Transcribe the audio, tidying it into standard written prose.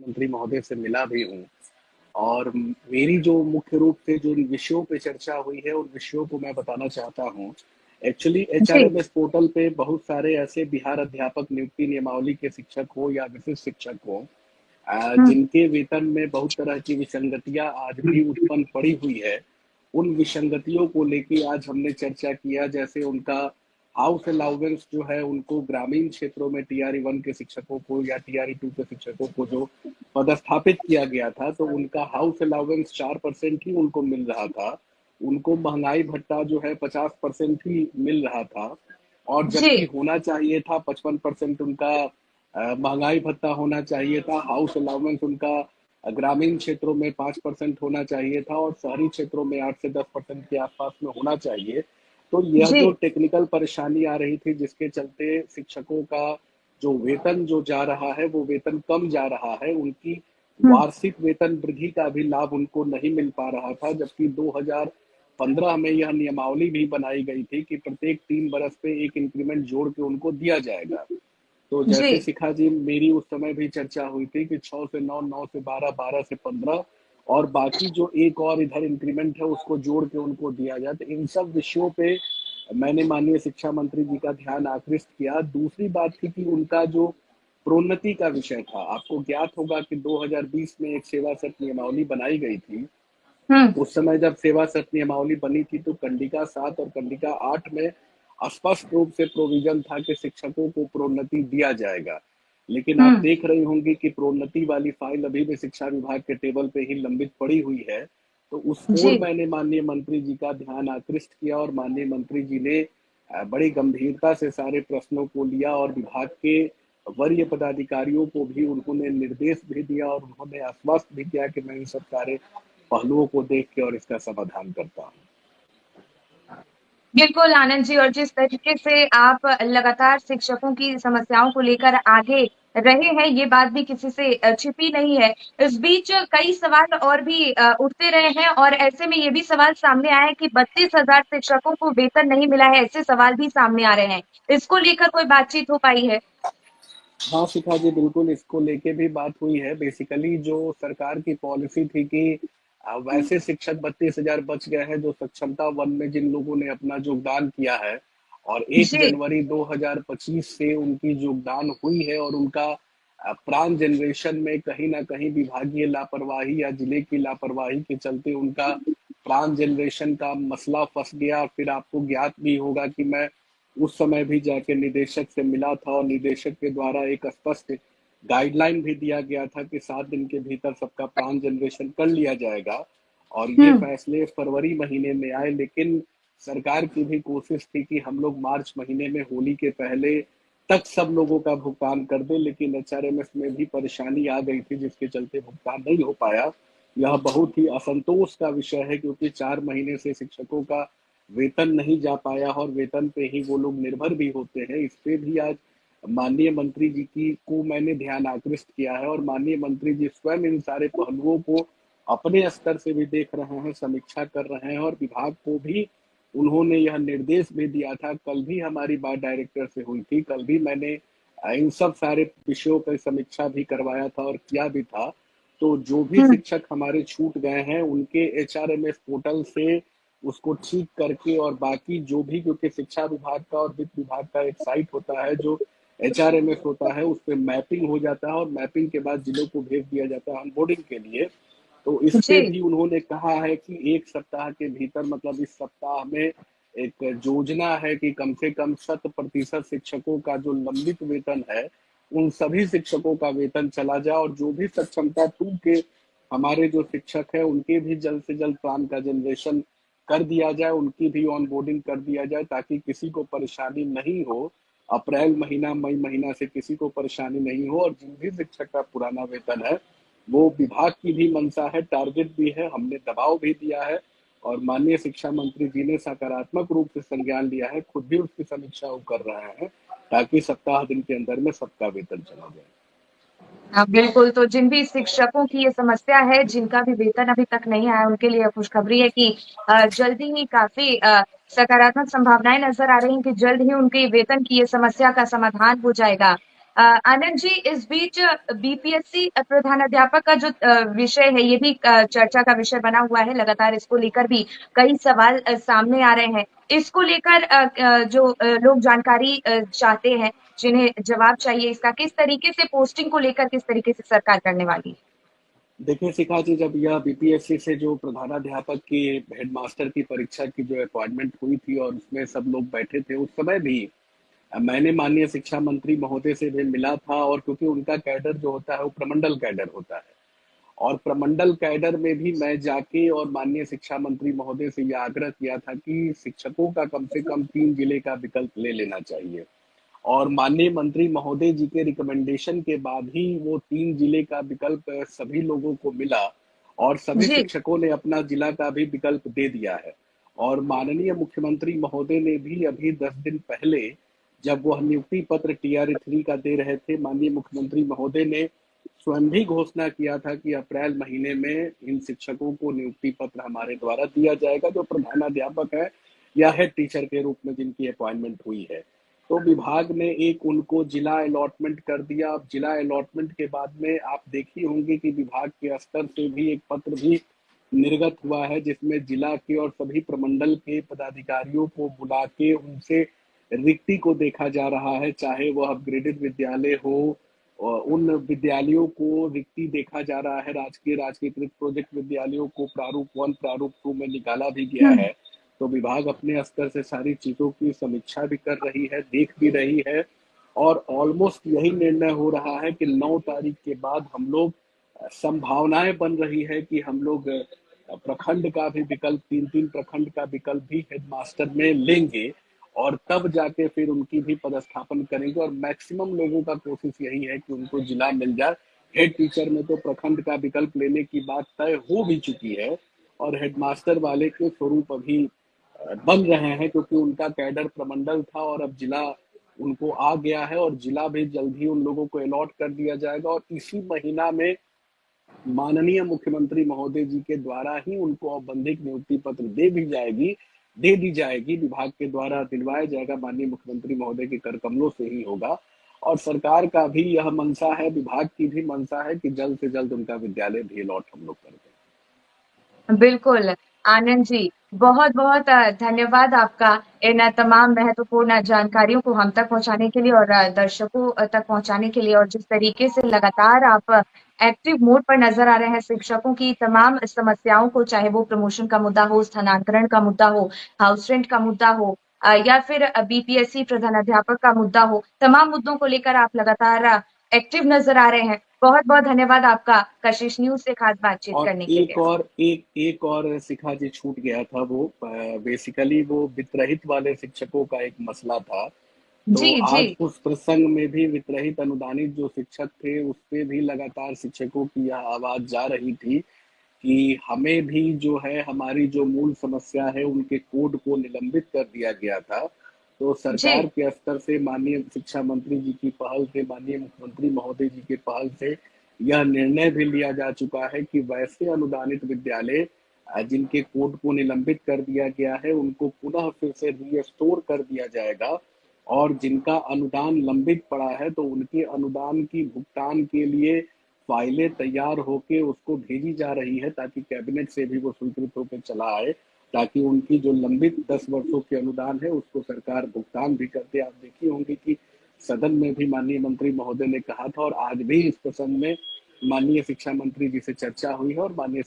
मंत्री महोदय से मिला भी हूँ और मेरी जो मुख्य रूप से जो विषयों पे चर्चा हुई है उन विषयों को मैं बताना चाहता हूँ। एक्चुअली जी। एचआरएमएस पोर्टल पे बहुत सारे ऐसे बिहार अध्यापक नियुक्ति नियमावली के शिक्षक हो या विशिष्ट शिक्षक हो हम्म। जिनके वेतन में बहुत तरह की विसंगतियां आज भी उत्पन्न पड़ी हुई है। उन विसंगतियों को लेके आज हमने चर्चा किया, जैसे उनका हाउस अलाउंस जो है उनको ग्रामीण क्षेत्रों में टीआरई 1 के शिक्षकों को या टीआरई 2 के शिक्षकों को जो पदस्थापित किया गया था तो उनका हाउस अलाउंस 4% ही उनको मिल रहा था। उनको महंगाई भत्ता जो है 50% ही मिल रहा था और जी। जबकि होना चाहिए था 55% उनका महंगाई भत्ता होना चाहिए था। हाउस अलाउंस उनका ग्रामीण क्षेत्रों में 5% होना चाहिए था और शहरी क्षेत्रों में 8 से 10% के आसपास में होना चाहिए। तो यह जी। जो टेक्निकल परेशानी आ रही थी जिसके चलते शिक्षकों का जो वेतन जो जा रहा है वो वेतन कम जा रहा है, उनकी हम्म। वार्षिक वेतन वृद्धि का भी लाभ उनको नहीं मिल पा रहा था। जबकि 2015 में यह नियमावली भी बनाई गई थी कि प्रत्येक 3 बरस पे एक इंक्रीमेंट जोड़ के उनको दिया जाएगा। तो जी। जैसे शिखा जी मेरी उस समय भी चर्चा हुई थी कि 6 से 9, 9 से 12, 12 से 15 और बाकी जो एक और इधर इंक्रीमेंट है उसको जोड़ के उनको दिया जाए। तो इन सब विषयों पे मैंने माननीय शिक्षा मंत्री जी का ध्यान आकृष्ट किया। दूसरी बात थी कि उनका जो प्रोन्नति का विषय था, आपको ज्ञात होगा कि 2020 में एक सेवा सट नियमावली बनाई गई थी। हम्म। उस समय जब सेवा सट नियमावली बनी थी तो कंडिका 7 और कंडिका 8 में स्पष्ट रूप से प्रोविजन था कि शिक्षकों को प्रोन्नति दिया जाएगा। लेकिन आप हम्म। देख रही होंगी कि प्रोन्नति वाली फाइल अभी भी शिक्षा विभाग के टेबल पे ही लंबित पड़ी हुई है। तो उस जी। ओर मैंने माननीय मंत्री जी का ध्यान आकृष्ट किया और माननीय मंत्री जी ने बड़ी गंभीरता से सारे प्रश्नों को लिया और विभाग के वरीय पदाधिकारियों को भी उन्होंने निर्देश भी दिया और उन्होंने आश्वस्त भी किया कि मैं इन सब सारे पहलुओं को देख के और इसका समाधान करता हूँ। बिल्कुल आनंद जी, और जिस तरीके से आप लगातार शिक्षकों की समस्याओं को लेकर आगे रहे हैं, ये बात भी किसी से छिपी नहीं है। इस बीच कई सवाल और भी उठते रहे हैं, और ऐसे में ये भी सवाल सामने आया है कि 32,000 शिक्षकों को वेतन नहीं मिला है, ऐसे सवाल भी सामने आ रहे हैं। इसको लेकर कोई बातचीत हो पाई है? हाँ शिखा जी, बिल्कुल इसको लेके भी बात हुई है। बेसिकली जो सरकार की पॉलिसी थी कि वैसे शिक्षक 32,000 बच गए हैं जो सक्षमता वन में जिन लोगों ने अपना योगदान किया है और 1 जी। जनवरी 2025 से उनकी योगदान हुई है और उनका प्राण जनरेशन में कहीं ना कहीं विभागीय लापरवाही या जिले की लापरवाही के चलते उनका प्राण जनरेशन का मसला फंस गया। फिर आपको ज्ञात भी होगा कि मैं उस समय भी जाके निदेशक से मिला था और निदेशक के द्वारा एक स्पष्ट गाइडलाइन भी दिया गया था कि 7 दिन के भीतर सबका प्लान जनरेशन कर लिया जाएगा और ये हम्म। फैसले फरवरी महीने में आए। लेकिन सरकार की भी कोशिश थी कि हम लोग मार्च महीने में होली के पहले तक सब लोगों का भुगतान कर दे, लेकिन एचआरएमएस में भी परेशानी आ गई थी जिसके चलते भुगतान नहीं हो पाया। यह बहुत ही असंतोष का विषय है क्योंकि 4 महीने से शिक्षकों का वेतन नहीं जा पाया और वेतन पे ही वो लोग निर्भर भी होते हैं। इस पे भी आज माननीय मंत्री जी की को मैंने ध्यान आकृष्ट किया है और माननीय मंत्री जी स्वयं इन सारे पहलुओं को अपने स्तर से भी देख रहे हैं, समीक्षा कर रहे हैं और विभाग को भी उन्होंने यह निर्देश भी दिया था। कल भी हमारी बात डायरेक्टर से हुई थी, कल भी मैंने इन सब सारे विषयों पर समीक्षा भी करवाया था और किया भी था। तो जो भी हम्म। शिक्षक हमारे छूट गए हैं उनके एचआरएमएस पोर्टल से उसको ठीक करके और बाकी जो भी, क्योंकि शिक्षा विभाग का और वित्त विभाग का एक साइट होता है जो एचआरएमएस होता है, उस पर मैपिंग हो जाता है और मैपिंग के बाद जिलों को भेज दिया जाता है ऑनबोर्डिंग के लिए। तो इस पे जी। भी उन्होंने कहा है कि 1 सप्ताह के भीतर, मतलब इस सप्ताह में एक योजना है कि कम से कम 100% शिक्षकों का जो लंबित वेतन है उन सभी शिक्षकों का वेतन चला जाए और जो भी सक्षमता 2 के हमारे जो शिक्षक है उनके भी जल्द से जल्द प्लान का जनरेशन कर दिया जाए, उनकी भी ऑनबोर्डिंग कर दिया जाए ताकि किसी को परेशानी नहीं हो। अप्रैल महीना, मई महीना से किसी को परेशानी नहीं हो और जिन भी शिक्षक का पुराना वेतन है वो विभाग की भी मंशा है, टारगेट भी है, हमने दबाव भी दिया है और माननीय शिक्षा मंत्री जी ने सकारात्मक रूप से संज्ञान लिया है, खुद भी उसकी समीक्षा वो कर रहे हैं ताकि सप्ताह दिन के अंदर में सबका वेतन चला जाए। हाँ बिल्कुल, तो जिन भी शिक्षकों की ये समस्या है, जिनका भी वेतन अभी तक नहीं आया, उनके लिए खुशखबरी है कि जल्दी ही काफी सकारात्मक संभावनाएं नजर आ रही हैं कि जल्द ही उनके वेतन की ये समस्या का समाधान हो जाएगा। आनंद जी, इस बीच बीपीएससी प्रधानाध्यापक का जो विषय है, ये भी चर्चा का विषय बना हुआ है। लगातार इसको लेकर भी कई सवाल सामने आ रहे हैं। इसको लेकर जो लोग जानकारी चाहते हैं, जिन्हें जवाब चाहिए इसका, किस तरीके से पोस्टिंग को लेकर किस तरीके से सरकार करने वाली है? देखिए शिखा जी, जब यह बीपीएससी से जो प्रधानाध्यापक की हेडमास्टर की परीक्षा की जो अपॉइंटमेंट हुई थी और उसमें सब लोग बैठे थे, उस समय भी मैंने माननीय शिक्षा मंत्री महोदय से भी मिला था। और क्योंकि उनका कैडर जो होता है वो प्रमंडल कैडर होता है, और प्रमंडल कैडर में भी मैं जाके और माननीय शिक्षा मंत्री महोदय से यह आग्रह किया था कि शिक्षकों का कम से कम 3 जिले का विकल्प ले लेना चाहिए। और माननीय मंत्री महोदय जी के रिकमेंडेशन के बाद ही वो 3 जिले का विकल्प सभी लोगों को मिला, और सभी जी। शिक्षकों ने अपना जिला का भी विकल्प दे दिया है। और माननीय मुख्यमंत्री महोदय ने भी अभी 10 दिन पहले, जब वह नियुक्ति पत्र TR3 का दे रहे थे, माननीय मुख्यमंत्री महोदय ने स्वयं भी घोषणा किया था कि अप्रैल महीने में इन शिक्षकों को नियुक्ति पत्र हमारे द्वारा दिया जाएगा, जो प्रधानाध्यापक है या हेड टीचर के रूप में जिनकी अपॉइंटमेंट हुई है। तो विभाग ने एक उनको जिला अलॉटमेंट कर दिया। अब जिला अलॉटमेंट के बाद में आप देखी होंगे कि विभाग के स्तर से भी एक पत्र भी निर्गत हुआ है, जिसमें जिला के और सभी प्रमंडल के पदाधिकारियों को बुला के उनसे रिक्ति को देखा जा रहा है, चाहे वह अपग्रेडेड विद्यालय हो। और उन विद्यालयों को रिक्ति देखा जा रहा है। राजकीय राजकीयकृत प्रोजेक्ट विद्यालयों को प्रारूप 1 प्रारूप 2 में निकाला भी गया हम्म। है। तो विभाग अपने स्तर से सारी चीजों की समीक्षा भी कर रही है, देख भी रही है। और ऑलमोस्ट यही निर्णय हो रहा है कि 9 तारीख के बाद हम लोग, संभावनाएं बन रही है कि हम लोग प्रखंड का भी विकल्प, 3-3 प्रखंड का विकल्प भी हेडमास्टर में लेंगे, और तब जाके फिर उनकी भी पदस्थापन करेंगे। और मैक्सिमम लोगों का कोशिश यही है कि उनको जिला मिल जाए। हेड टीचर में तो प्रखंड का विकल्प लेने की बात तय हो भी चुकी है, और हेडमास्टर वाले के स्वरूप अभी बन रहे हैं, क्योंकि उनका कैडर प्रमंडल था और अब जिला उनको आ गया है, और जिला भी जल्द ही उन लोगों को अलॉट कर दिया जाएगा। और इसी महीना में माननीय मुख्यमंत्री महोदय जी के द्वारा ही उनको औपबंधिक नियुक्ति पत्र दे दी जाएगी। विभाग के द्वारा दिलवाया जाएगा, माननीय मुख्यमंत्री महोदय के कर कमलों से ही होगा। और सरकार का भी यह मंशा है, विभाग की भी मंशा है कि जल्द से जल्द उनका विद्यालय भी अलॉट हम लोग कर दें। बिल्कुल, आनंद जी, बहुत-बहुत धन्यवाद आपका इन तमाम महत्वपूर्ण जानकारियों को हम तक पहुँचाने के लिए और दर्शकों तक पहुँचाने के लिए, और जिस तरीके से लगातार आप एक्टिव मोड पर नज़र आ रहे हैं, शिक्षकों की तमाम समस्याओं को, चाहे वो प्रमोशन का मुद्दा हो, स्थानांतरण का मुद्दा हो, हाउस रेंट का मुद्दा हो, या फिर बीपीएससी प्रधानाध्यापक का मुद्दा हो, तमाम मुद्दों को लेकर आप लगातार एक्टिव नज़र आ रहे हैं। बहुत-बहुत धन्यवाद आपका कशिश न्यूज़ से खास बातचीत और करने के लिए। एक और शिखा जी छूट गया था, वो बेसिकली वो वित्तरहित वाले शिक्षकों का एक मसला था। तो जी, जी। आज उस प्रसंग में भी वित्तरहित अनुदानित जो शिक्षक थे, उस पे भी लगातार शिक्षकों की यह आवाज जा रही थी कि हमें भी जो है, हमारी जो मूल समस्या है, उनके कोड को निलंबित कर दिया गया था। तो सरकार जी, के स्तर से माननीय शिक्षा मंत्री जी की पहल से, माननीय मुख्यमंत्री महोदय जी की पहल से यह निर्णय भी लिया जा चुका है कि वैसे अनुदानित विद्यालय जिनके कोड को निलंबित कर दिया गया है, उनको पुनः फिर से रीस्टोर कर दिया जाएगा। और जिनका अनुदान लंबित पड़ा है, तो उनके अनुदान की भुगतान के लिए फाइलें तैयार होके उसको भेजी जा रही है, ताकि कैबिनेट से भी वो स्वीकृत होकर चला आए, ताकि उनकी जो लंबित 10 वर्षों के अनुदान है उसको सरकार भुगतान भी करते। आप देखी होंगे कि सदन में भी माननीय मंत्री महोदय ने कहा था, और आज भी इस प्रसंग में माननीय शिक्षा मंत्री जी से चर्चा हुई है, और माननीय